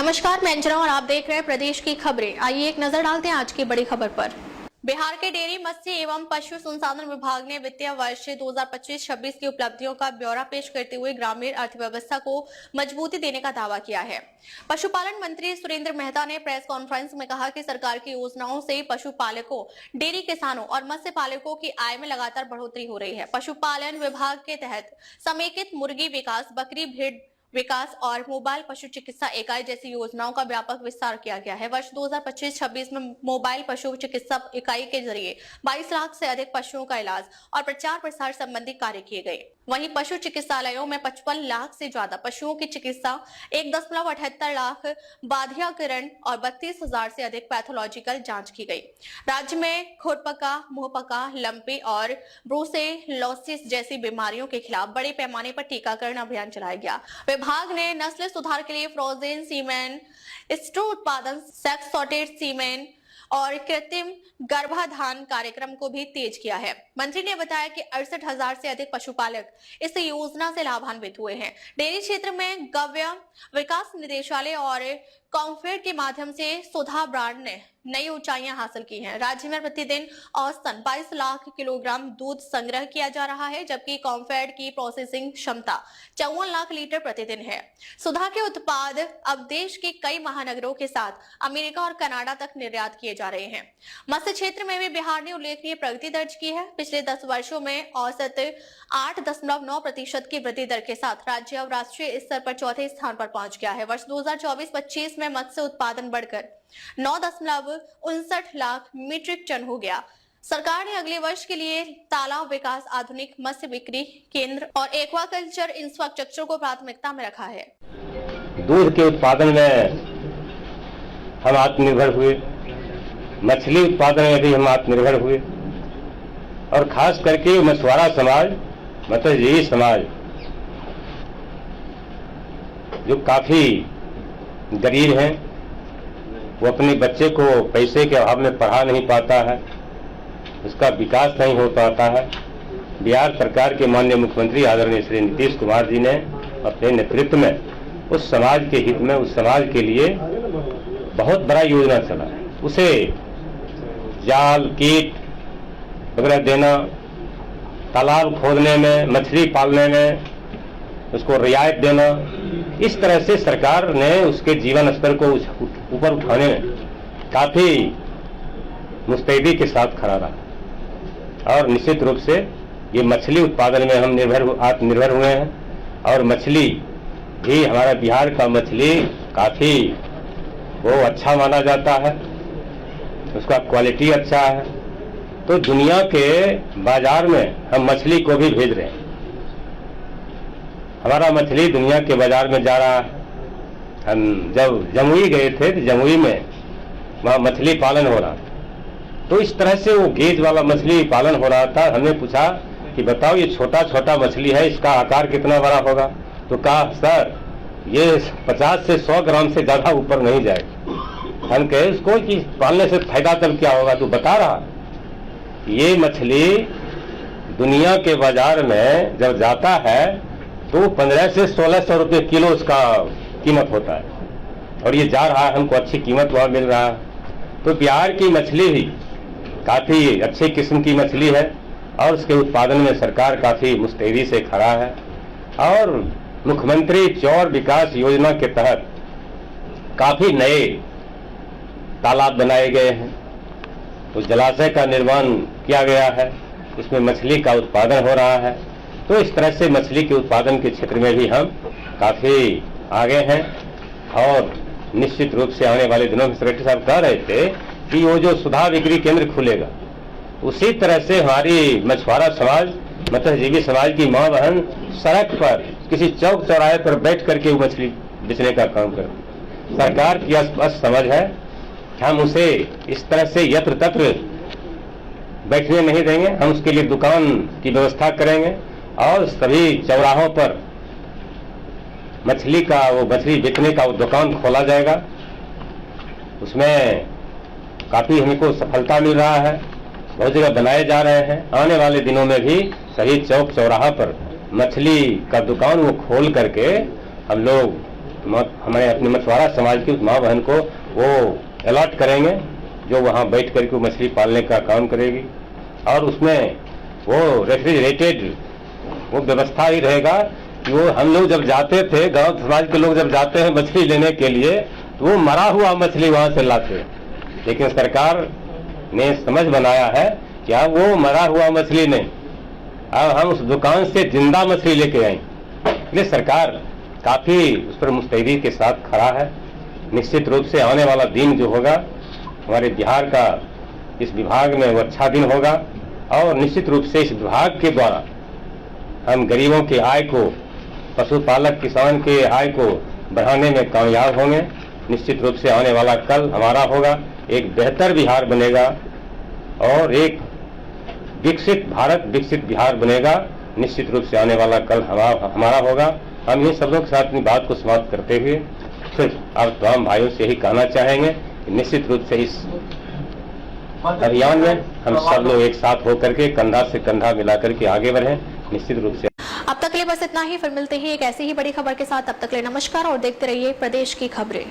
नमस्कार, मैं अंजना और आप देख रहे हैं प्रदेश की खबरें। आइए एक नजर डालते हैं आज की बड़ी खबर पर। बिहार के डेयरी, मत्स्य एवं पशु संसाधन विभाग ने वित्तीय वर्ष 2025-26 की उपलब्धियों का ब्यौरा पेश करते हुए ग्रामीण अर्थव्यवस्था को मजबूती देने का दावा किया है। पशुपालन मंत्री सुरेंद्र मेहता ने प्रेस कॉन्फ्रेंस में कहा कि सरकार की योजनाओं से पशुपालकों, डेयरी किसानों और मत्स्य पालकों की आय में लगातार बढ़ोतरी हो रही है। पशुपालन विभाग के तहत समेकित मुर्गी विकास, बकरी, भेड़ विकास और मोबाइल पशु चिकित्सा इकाई जैसी योजनाओं का व्यापक विस्तार किया गया है। वर्ष 2025-26 में मोबाइल पशु चिकित्सा इकाई के जरिए 22 लाख से अधिक पशुओं का इलाज और प्रचार प्रसार संबंधी कार्य किए गए। वहीं पशु चिकित्सालयों में 55 लाख से ज्यादा पशुओं की चिकित्सा, 1.78 लाख बाधियाकरण और 32,000 से अधिक पैथोलॉजिकल जांच की गई। राज्य में खुरपका, मुंहपका, लंपी और ब्रूसेलोसिस जैसी बीमारियों के खिलाफ बड़े पैमाने पर टीकाकरण अभियान चलाया गया। विभाग ने नस्ल सुधार के लिए फ्रोजन सीमेन, स्ट्रो उत्पादन, सेक्स सॉर्टेड सीमेन और कृत्रिम गर्भाधान कार्यक्रम को भी तेज किया है। मंत्री ने बताया कि 68,000 से अधिक पशुपालक इस योजना से लाभान्वित हुए हैं। डेयरी क्षेत्र में गव्य विकास निदेशालय और कॉम्फेड के माध्यम से सुधा ब्रांड ने नई ऊंचाइयां हासिल की हैं। राज्य में प्रतिदिन औसतन 22 लाख किलोग्राम दूध संग्रह किया जा रहा है, जबकि कॉम्फेड की प्रोसेसिंग क्षमता 54 लाख लीटर प्रतिदिन है। सुधा के उत्पाद अब देश के कई महानगरों के साथ अमेरिका और कनाडा तक निर्यात किए जा रहे हैं। मत्स्य क्षेत्र में भी बिहार ने उल्लेखनीय प्रगति दर्ज की है। पिछले 10 वर्षों में औसत 8.9% की वृद्धि दर के साथ राज्य अब राष्ट्रीय स्तर पर चौथे स्थान पर पहुंच गया है। वर्ष 2024-25 में मत्स्य उत्पादन बढ़कर 9.59 लाख मीट्रिक टन हो गया। सरकार ने अगले वर्ष के लिए तालाब विकास, आधुनिक मत्स्य बिक्री केंद्र और एक्वाकल्चर इंफ्रास्ट्रक्चर को प्राथमिकता में रखा है। दूध के उत्पादन में हम आत्मनिर्भर हुए, मछली उत्पादन में भी हम आत्मनिर्भर हुए और खास करके मछुआरा समाज, मत्स्यजीवी समाज जो काफी गरीब हैं, वो अपने बच्चे को पैसे के अभाव में पढ़ा नहीं पाता है, उसका विकास नहीं हो पाता है। बिहार सरकार के माननीय मुख्यमंत्री आदरणीय श्री नीतीश कुमार जी ने अपने नेतृत्व में उस समाज के हित में, उस समाज के लिए बहुत बड़ा योजना चला है। उसे जाल, कीट वगैरह देना, तालाब खोदने में, मछली पालने में उसको रियायत देना, इस तरह से सरकार ने उसके जीवन स्तर को ऊपर उठाने में काफी मुस्तैदी के साथ खड़ा रहा और निश्चित रूप से ये मछली उत्पादन में हम आत्मनिर्भर हुए हैं और मछली भी, हमारा बिहार का मछली काफी वो अच्छा माना जाता है, उसका क्वालिटी अच्छा है। तो दुनिया के बाजार में हम मछली को भी भेज रहे हैं। हमारा मछली दुनिया के बाजार में जा रहा है। हम जब जमुई गए थे तो जमुई में वहाँ मछली पालन हो रहा, तो इस तरह से वो गेज वाला मछली पालन हो रहा था। हमने पूछा कि बताओ ये छोटा छोटा मछली है, इसका आकार कितना बड़ा होगा? तो कहा सर ये 50 से 100 ग्राम से ज्यादा ऊपर नहीं जाएगा। हम कहे इसको कि पालने से फायदा तब क्या होगा? तो बता रहा ये मछली दुनिया के बाजार में जब जाता है तो 1500 से 1600 रुपये किलो उसका कीमत होता है और ये जा रहा है, हमको अच्छी कीमत वहाँ मिल रहा है। तो बिहार की मछली भी काफी अच्छी किस्म की मछली है और उसके उत्पादन में सरकार काफी मुस्तैदी से खड़ा है और मुख्यमंत्री चौर विकास योजना के तहत काफी नए तालाब बनाए गए हैं, उस जलाशय का निर्माण किया गया है, इसमें मछली का उत्पादन हो रहा है। तो इस तरह से मछली के उत्पादन के क्षेत्र में भी हम काफी आगे हैं और निश्चित रूप से आने वाले दिनों में सेक्रेटरी साहब कह रहे थे कि वो जो सुधा बिक्री केंद्र खुलेगा, उसी तरह से हमारी मछुआरा समाज, मत्स्यजीवी समाज की माँ बहन सड़क पर किसी चौक चौराहे पर बैठ करके वो मछली बेचने का काम करती। सरकार की स्पष्ट समझ है कि हम उसे इस तरह से यत्र तत्र बैठने नहीं देंगे, हम उसके लिए दुकान की व्यवस्था करेंगे और सभी चौराहों पर मछली बेचने का वो दुकान खोला जाएगा। उसमें काफी हमको सफलता मिल रहा है, बहुत जगह बनाए जा रहे हैं। आने वाले दिनों में भी सही चौक चौराहा पर मछली का दुकान वो खोल करके हम लोग हमारे अपने मछुआरा समाज की उस माँ बहन को वो अलॉट करेंगे जो वहाँ बैठ करके मछली पालने का काम करेगी। और उसमें वो रेफ्रिजरेटेड वो व्यवस्था ही रहेगा कि वो हम लोग जब जाते थे, गांव समाज के लोग जब जाते हैं मछली लेने के लिए, तो वो मरा हुआ मछली वहां से लाते हैं। लेकिन सरकार ने समझ बनाया है कि अब वो मरा हुआ मछली नहीं, अब हम उस दुकान से जिंदा मछली लेके आए। इसलिए सरकार काफी उस पर मुस्तैदी के साथ खड़ा है। निश्चित रूप से आने वाला दिन जो होगा हमारे बिहार का इस विभाग में वो अच्छा दिन होगा और निश्चित रूप से इस विभाग के द्वारा हम गरीबों की आय को, पशुपालक किसान के आय को बढ़ाने में कामयाब होंगे। निश्चित रूप से आने वाला कल हमारा होगा, एक बेहतर बिहार बनेगा और एक विकसित भारत, विकसित बिहार बनेगा। निश्चित रूप से आने वाला कल हमारा होगा। हम इन शब्दों के साथ अपनी बात को समाप्त करते हुए सिर्फ आप तमाम भाइयों से यही कहना चाहेंगे कि निश्चित रूप से इस अभियान में हम सब लोग एक साथ होकर के कंधा से कंधा मिलाकर के आगे बढ़ें। निश्चित रूप से अब तक के लिए बस इतना ही, फिर मिलते हैं एक ऐसी ही बड़ी खबर के साथ। तब तक के लिए नमस्कार और देखते रहिए प्रदेश की खबरें।